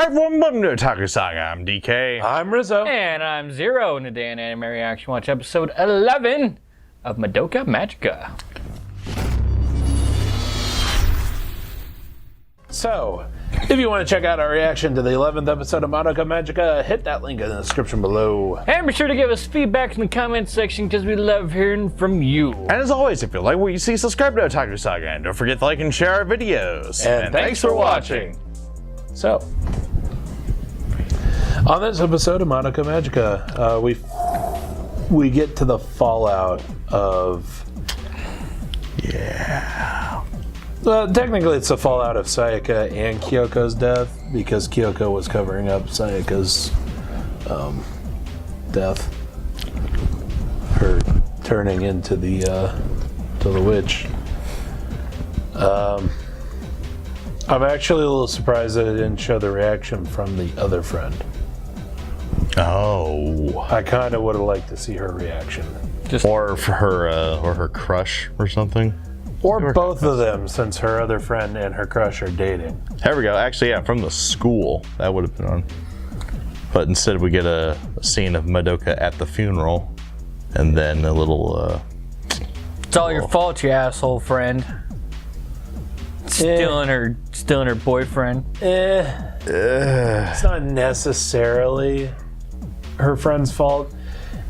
everyone, welcome to Otaku Saga. I'm DK. I'm Rizzo. And I'm Zero, and today on Anime Reaction Watch episode 11 of Madoka Magica. So, if you want to check out our reaction to the 11th episode of Madoka Magica, hit that link in the description below. And be sure to give us feedback in the comments section because we love hearing from you. And as always, if you like what you see, subscribe to Otaku Saga, and don't forget to like and share our videos. And thanks for watching. So, on this episode of Madoka Magica, we get to the fallout of... Yeah. Well, technically it's the fallout of Sayaka and Kyoko's death, because Kyoko was covering up Sayaka's death. Her turning into the witch. I'm actually a little surprised that it didn't show the reaction from the other friend. Oh. I kind of would have liked to see her reaction. Or for her crush or something. Or both of them, since her other friend and her crush are dating. There we go. Actually, yeah, from the school. That would have been on. But instead we get a scene of Madoka at the funeral. And then a little... It's all your fault, you asshole friend. Stealing her boyfriend. It's not necessarily her friend's fault.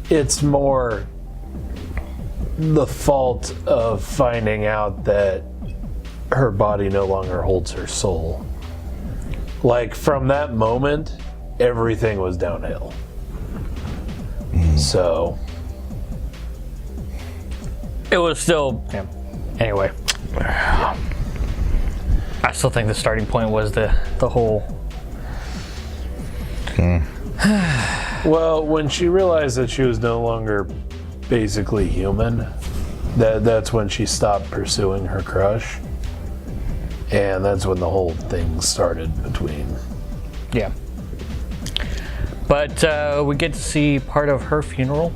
It's more the fault of finding out that her body no longer holds her soul. Like, from that moment, everything was downhill. So It was still... Yeah. Anyway. I still think the starting point was the whole... well, when she realized that she was no longer basically human, that's when she stopped pursuing her crush, and that's when the whole thing started between. Yeah. But we get to see part of her funeral.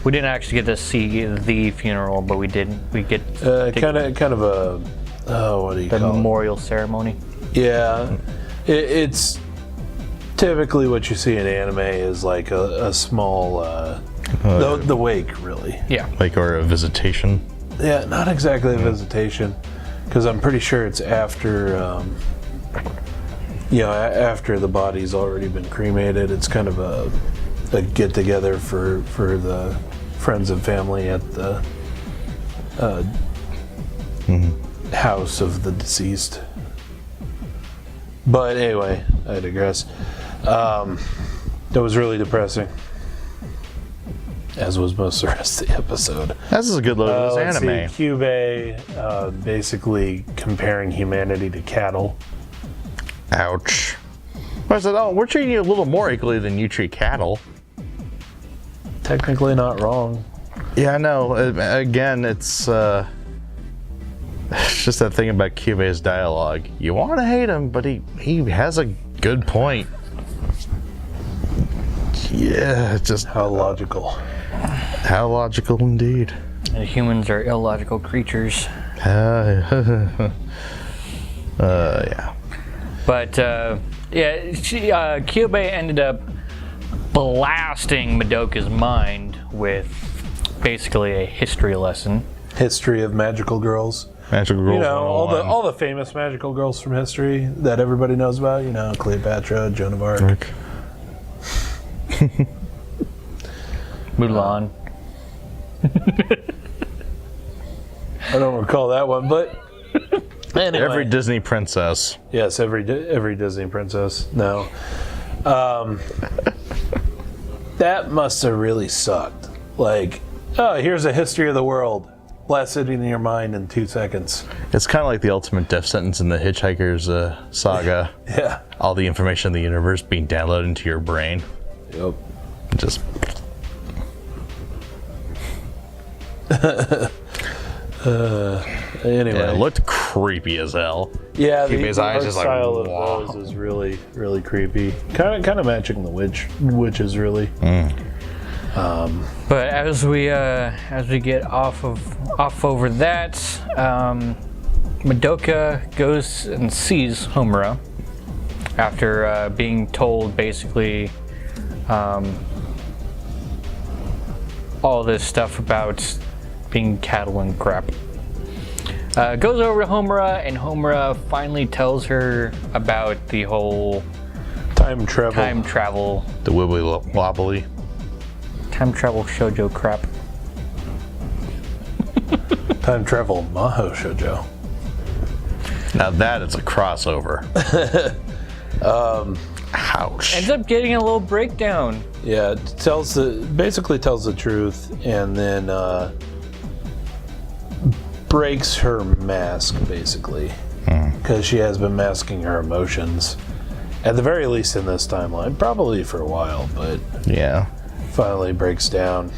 We didn't actually get to see the funeral, but we get kind of a what do you the call memorial ceremony. Yeah, it's typically what you see in anime is like a small the wake, really. Yeah. Like, or a visitation. Yeah, not exactly a visitation, because I'm pretty sure it's after after the body's already been cremated. It's kind of a get together for the friends and family at the house of the deceased. But anyway, I digress. That was really depressing, as was most of the rest of the episode. This is a good look at this anime. Kyubey basically comparing humanity to cattle. Ouch. I said, oh, we're treating you a little more equally than you treat cattle. Technically not wrong. Yeah, I know. Again, it's just that thing about Kyubey's dialogue. You want to hate him, but he has a good point. Yeah, just... How logical. How logical indeed. And humans are illogical creatures. Yeah. But Kyubey ended up blasting Madoka's mind with basically a history lesson. History of magical girls. Magical girls. You know, 101. all the famous magical girls from history that everybody knows about. You know, Cleopatra, Joan of Arc. Mulan. I don't recall that one, but anyway. Every Disney princess. Yes, every Disney princess. No. That must have really sucked. Like, oh, here's a history of the world. Blast it in your mind in 2 seconds. It's kind of like the ultimate death sentence in the Hitchhiker's Saga. Yeah. All the information in the universe being downloaded into your brain. Yep. Just... Anyway. Yeah, it looked creepy as hell. Yeah, Kyubey's the eyes art just like, style of wow. those is really, really creepy. Kind of matching the witches, really. But as we get off over that, Madoka goes and sees Homura, after being told basically all this stuff about being cattle and crap. Goes over to Homura, and Homura finally tells her about the whole Time travel. The wibbly wobbly. Time travel shoujo crap. Time travel Maho Shoujo. Now that is a crossover. Ouch. Ends up getting a little breakdown. Yeah, basically tells the truth, and then breaks her mask, basically. Because she has been masking her emotions. At the very least in this timeline. Probably for a while, but... Yeah. Finally breaks down.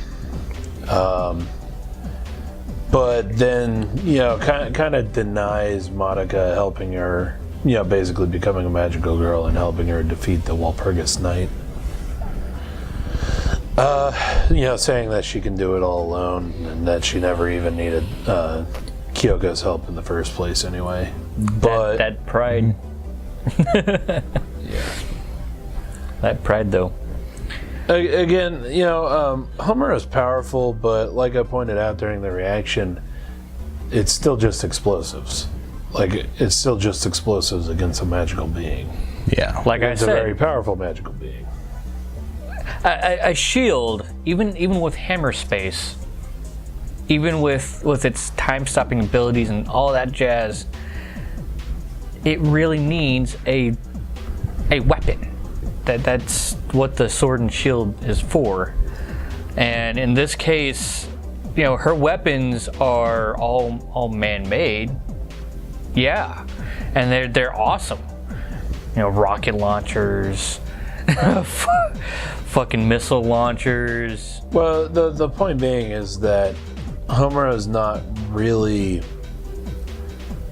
But then, kind of denies Madoka helping her, basically becoming a magical girl and helping her defeat the Walpurgis Knight. Saying that she can do it all alone and that she never even needed Kyoko's help in the first place anyway. But that pride. yeah. That pride, though. Again, Homura is powerful, but like I pointed out during the reaction, it's still just explosives. Like, it's still just explosives against a magical being. Yeah. Like I It's said, a very powerful magical being. a shield, even with hammer space, even with its time-stopping abilities and all that jazz, it really needs a weapon. That's what the sword and shield is for. And in this case, her weapons are all man-made. Yeah, and they're awesome. Rocket launchers, fucking missile launchers. Well, the point being is that Homura is not really...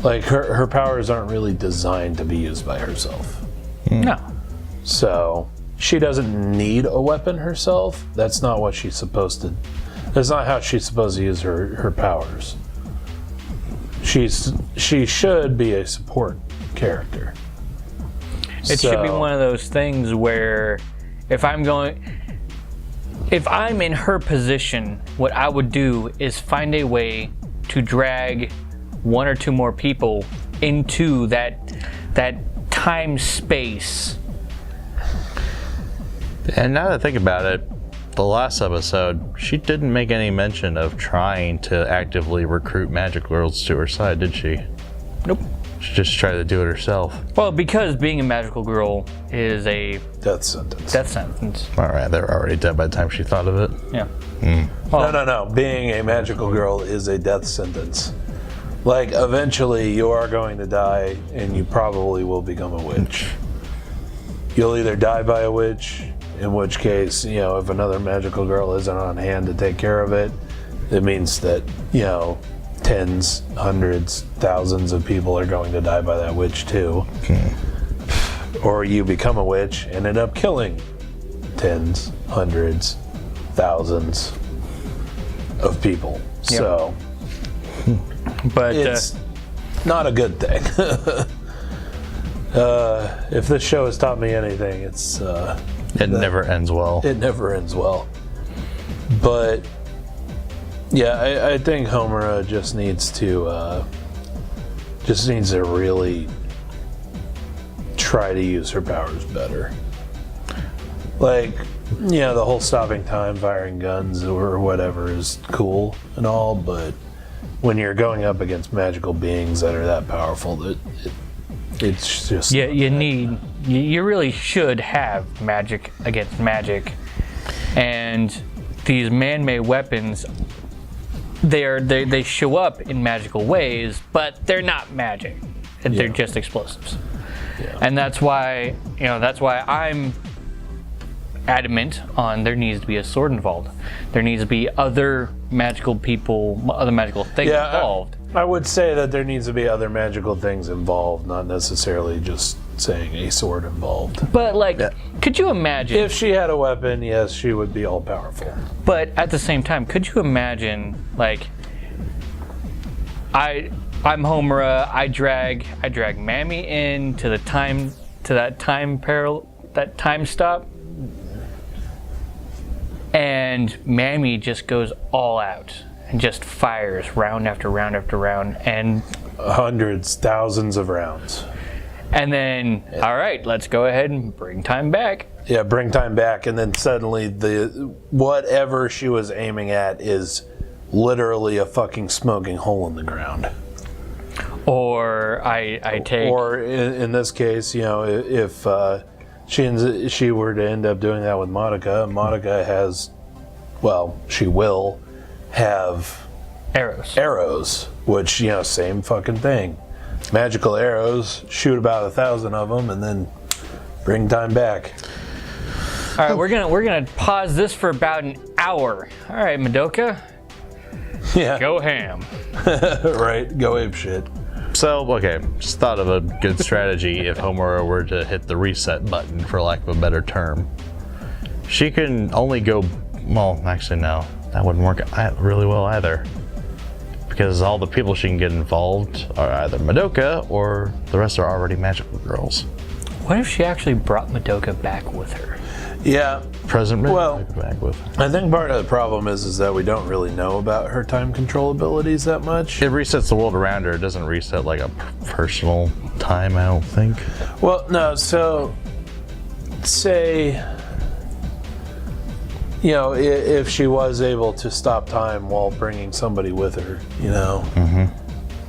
Like, her powers aren't really designed to be used by herself. No. So, she doesn't need a weapon herself. That's not what she's supposed to... That's not how she's supposed to use her powers. She should be a support character. It should be one of those things where if I'm in her position, what I would do is find a way to drag one or two more people into that time space. And now that I think about it, the last episode, she didn't make any mention of trying to actively recruit magic girls to her side, did she? Nope. She just tried to do it herself. Well, because being a magical girl is a Death sentence. death sentence. All right, they were already dead by the time she thought of it. Yeah. No. Being a magical girl is a death sentence. Like, eventually you are going to die, and you probably will become a witch. You'll either die by a witch, in which case, if another magical girl isn't on hand to take care of it, it means that, tens, hundreds, thousands of people are going to die by that witch too. Or you become a witch and end up killing tens, hundreds, thousands of people. Yep. So, But it's not a good thing. If this show has taught me anything, it's It never ends well. it never ends well. But yeah, I think Homura just needs to really try to use her powers better. Like, the whole stopping time, firing guns or whatever is cool and all, but when you're going up against magical beings that are that powerful, it's just... yeah, you really should have magic against magic. And these man-made weapons, they show up in magical ways, but they're not magic. They're just explosives. Yeah. And that's why I'm adamant on there needs to be a sword involved. There needs to be other magical people, other magical things involved. I would say that there needs to be other magical things involved, not necessarily just saying a sword involved. But could you imagine If she had a weapon, yes, she would be all powerful. But at the same time, could you imagine, I'm Homura, I drag Mammy into the time to that time stop, and Mammy just goes all out and just fires round after round after round, and hundreds, thousands of rounds. And then, all right, let's go ahead and bring time back. Yeah, bring time back, and then suddenly whatever she was aiming at is literally a fucking smoking hole in the ground. Or I take... Or in this case, if she were to end up doing that with Madoka has, well, she will have arrows, which, same fucking thing. Magical arrows, shoot about 1,000 of them, and then bring time back. All right, we're gonna pause this for about an hour. All right, Madoka. Yeah. Go ham. Right, go ape shit. So, okay, just thought of a good strategy if Homura were to hit the reset button, for lack of a better term. She can only go, well, actually no, that wouldn't work really well either. Because all the people she can get involved are either Madoka or the rest are already magical girls. What if she actually brought Madoka back with her? Yeah. Present back with her. I think part of the problem is that we don't really know about her time control abilities that much. It resets the world around her. It doesn't reset like a personal time, I don't think. Well, no, so say, if she was able to stop time while bringing somebody with her,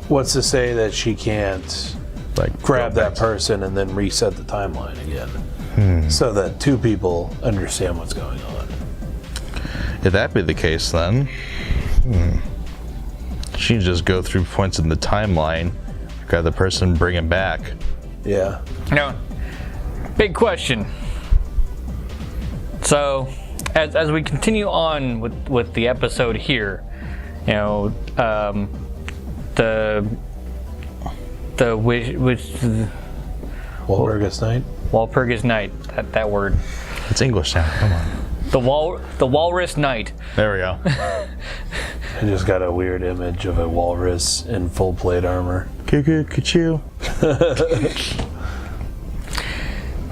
what's to say that she can't grab that person and then reset the timeline again? So that two people understand what's going on. If that be the case, then she can just go through points in the timeline, grab the person, bring him back. Yeah. No. Big question. So, as we continue on with the episode here, the Walpurgis Night. Walpurgis Night. That word. It's English now. Come on. The Walrus Night. There we go. I just got a weird image of a walrus in full plate armor. Ka-choo.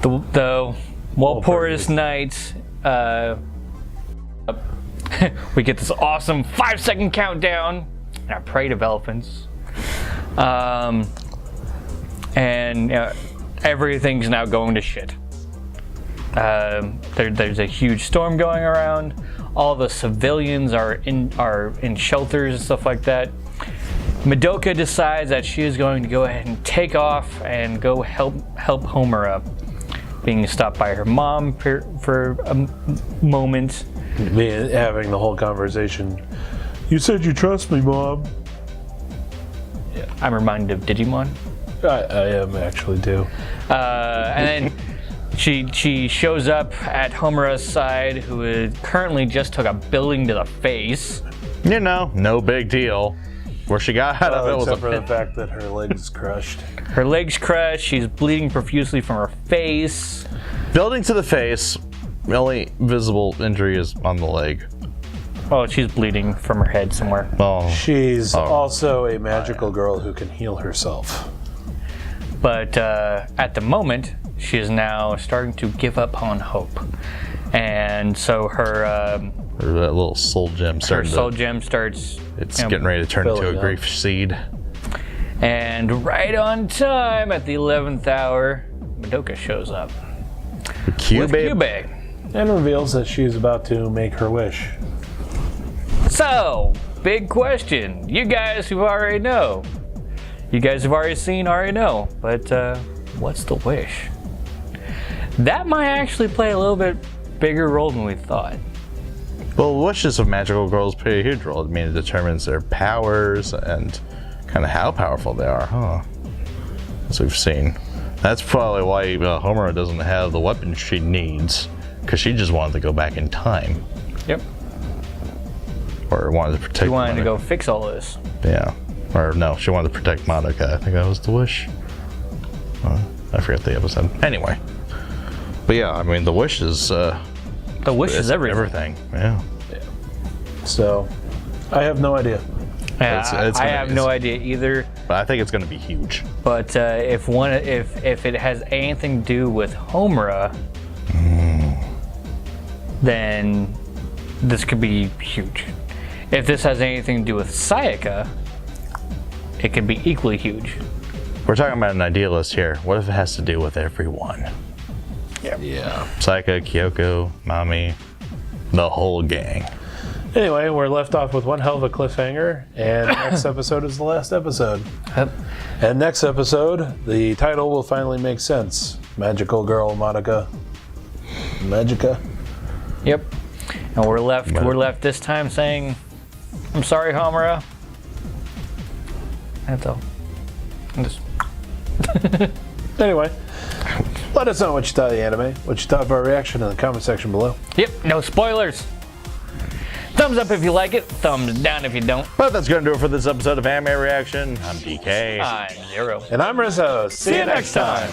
The Walpurgis Night. We get this awesome 5-second countdown in our parade of elephants. And everything's now going to shit. There's a huge storm going around. All the civilians are in shelters and stuff like that. Madoka decides that she is going to go ahead and take off and go help Homura, being stopped by her mom for a moment. Me having the whole conversation. You said you trust me, Mom. Yeah, I'm reminded of Digimon. I am actually too. And then she shows up at Homura's side, who had currently just took a building to the face. No big deal. Where she got out of it was except for the fact that her leg's crushed. Her leg's crushed. She's bleeding profusely from her face. Building to the face. The only visible injury is on the leg. Oh, she's bleeding from her head somewhere. Oh. She's also a magical girl who can heal herself. But at the moment, she is now starting to give up on hope. And so her that little soul gem starts. It's getting ready to turn into a grief seed. And right on time at the 11th hour, Madoka shows up. With Kyubey. And reveals that she's about to make her wish. So, big question. You guys who already know. You guys who've already seen already know. But what's the wish? That might actually play a little bit bigger role than we thought. Well, wishes of magical girls play a huge role. I mean, it determines their powers and kind of how powerful they are, huh? As we've seen. That's probably why Homura doesn't have the weapon she needs, because she just wanted to go back in time. Yep. Or wanted to protect. She wanted Madoka. to go fix all this. Yeah. Or no, she wanted to protect Madoka. I think that was the wish. I forget the episode. Anyway. But yeah, I mean, the wish is... the wish is everything. Yeah. So, I have no idea. It's I gonna have be- no idea either. But I think it's going to be huge. But if it has anything to do with Homura, then this could be huge. If this has anything to do with Sayaka, it could be equally huge. We're talking about an idealist here. What if it has to do with everyone? Yeah. Saika, Kyoko, Mami, the whole gang. Anyway, we're left off with one hell of a cliffhanger, and next episode is the last episode. Yep. And next episode, the title will finally make sense. Magical Girl Madoka Magica. Yep. And we're left this time saying, I'm sorry, Homura. That's all. I'm just... Anyway, let us know what you thought of the anime, what you thought of our reaction in the comment section below. Yep, no spoilers. Thumbs up if you like it, thumbs down if you don't. But that's going to do it for this episode of Anime Reaction. I'm DK. I'm Zero. And I'm Rizzo. See you next time.